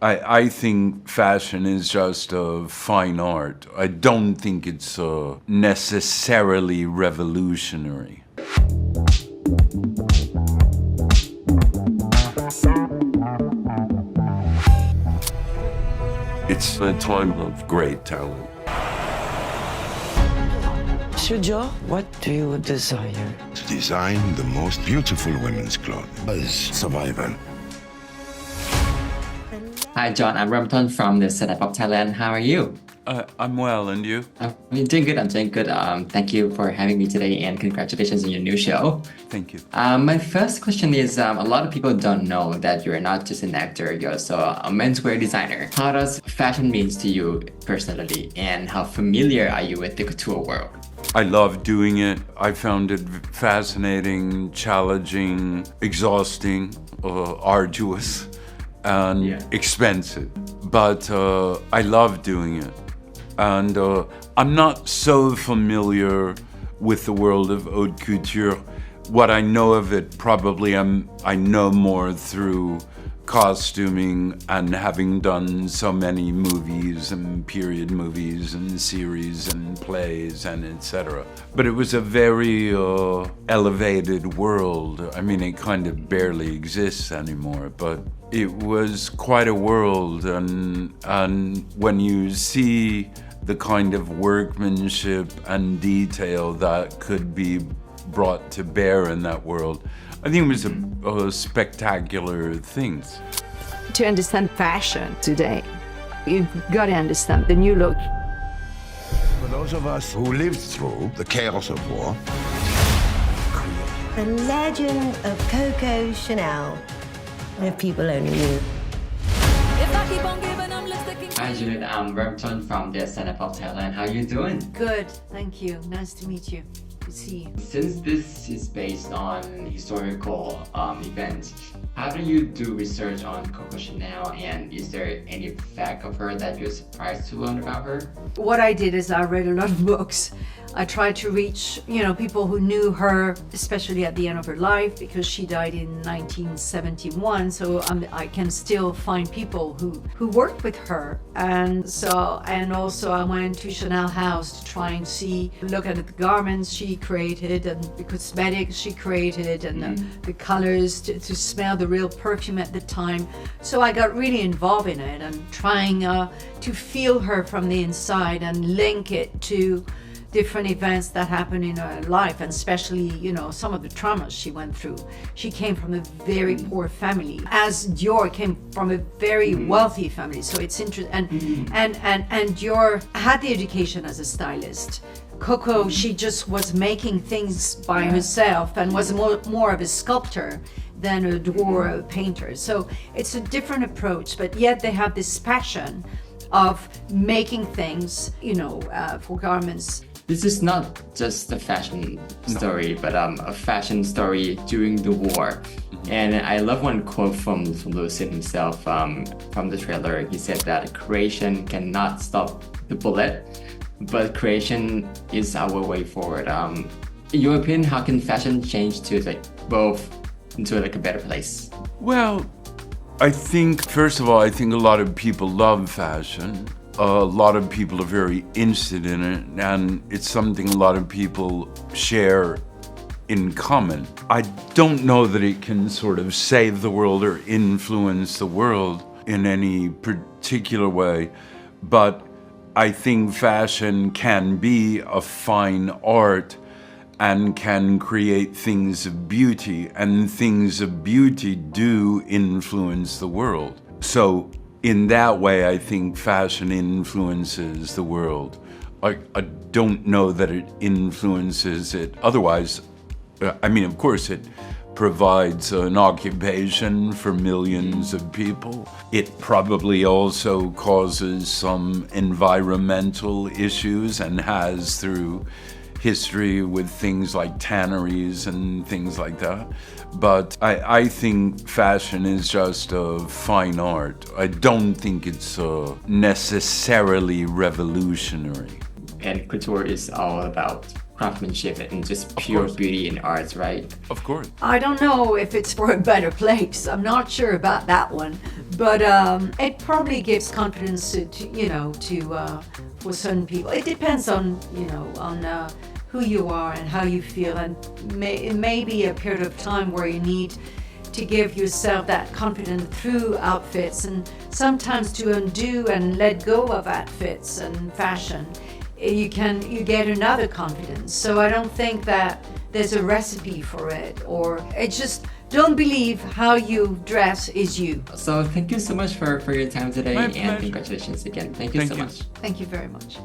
I think fashion is just a fine art. I don't think it's necessarily revolutionary. It's a time of great talent. Shujo, what do you desire? To design the most beautiful women's clothing as survival. Hi, John. I'm Ramton from the setup of Thailand. How are you? I'm well, and you? I'm doing good. I'm doing good. Thank you for having me today, and congratulations on your new show. Thank you. My first question is, a lot of people don't know that you're not just an actor, you're also a menswear designer. How does fashion means to you personally, and how familiar are you with the couture world? I love doing it. I found it fascinating, challenging, exhausting, arduous, and expensive. But I love doing it. And I'm not so familiar with the world of haute couture. What I know of it, probably I know more through costuming and having done so many movies and period movies and series and plays and etc. But it was a very elevated world. I mean, it kind of barely exists anymore, but it was quite a world. And when you see the kind of workmanship and detail that could be brought to bear in that world, I think it was a spectacular thing. To understand fashion today, you've got to understand the new look. For those of us who lived through the chaos of war, the legend of Coco Chanel, if people only knew. Hi, Juliette. I'm Ramton from the setup of Thailand. How you doing? Good, thank you. Nice to meet you. Good to see you. Since this is based on historical events, how do you do research on Coco Chanel, and is there any fact of her that you're surprised to learn about her? What I did is I read a lot of books. I tried to reach, people who knew her, especially at the end of her life, because she died in 1971. So I can still find people who worked with her. And also I went to Chanel House to try and look at the garments she created and the cosmetics she created and the colors to smell the real perfume at the time. So I got really involved in it and trying to feel her from the inside and link it to different events that happened in her life, and especially, some of the traumas she went through. She came from a very poor family, as Dior came from a very wealthy family. So it's interesting. And Dior had the education as a stylist. Coco, she just was making things by herself and was more of a sculptor than a Dior painter. So it's a different approach, but yet they have this passion of making things, for garments. This is not just a fashion story, but a fashion story during the war. And I love one quote from Lucien himself from the trailer. He said that creation cannot stop the bullet, but creation is our way forward. In your opinion, how can fashion change to both into a better place? Well, I think, first of all, a lot of people love fashion. A lot of people are very interested in it, and it's something a lot of people share in common. I don't know that it can sort of save the world or influence the world in any particular way, but I think fashion can be a fine art and can create things of beauty, and things of beauty do influence the world. So in that way, I think fashion influences the world. I don't know that it influences it otherwise. Of course, it provides an occupation for millions of people. It probably also causes some environmental issues and has through history with things like tanneries and things like that. But I think fashion is just a fine art. I don't think it's necessarily revolutionary. And couture is all about craftsmanship and just pure beauty in arts, right? Of course. I don't know if it's for a better place. I'm not sure about that one. but it probably gives confidence for certain people. It depends on who you are and how you feel, and it may be a period of time where you need to give yourself that confidence through outfits, and sometimes to undo and let go of outfits and fashion, you get another confidence. So I don't think that there's a recipe for it, or it's just don't believe how you dress is you. So thank you so much for your time today, My and pleasure. congratulations again. Thank you so much. Thank you very much.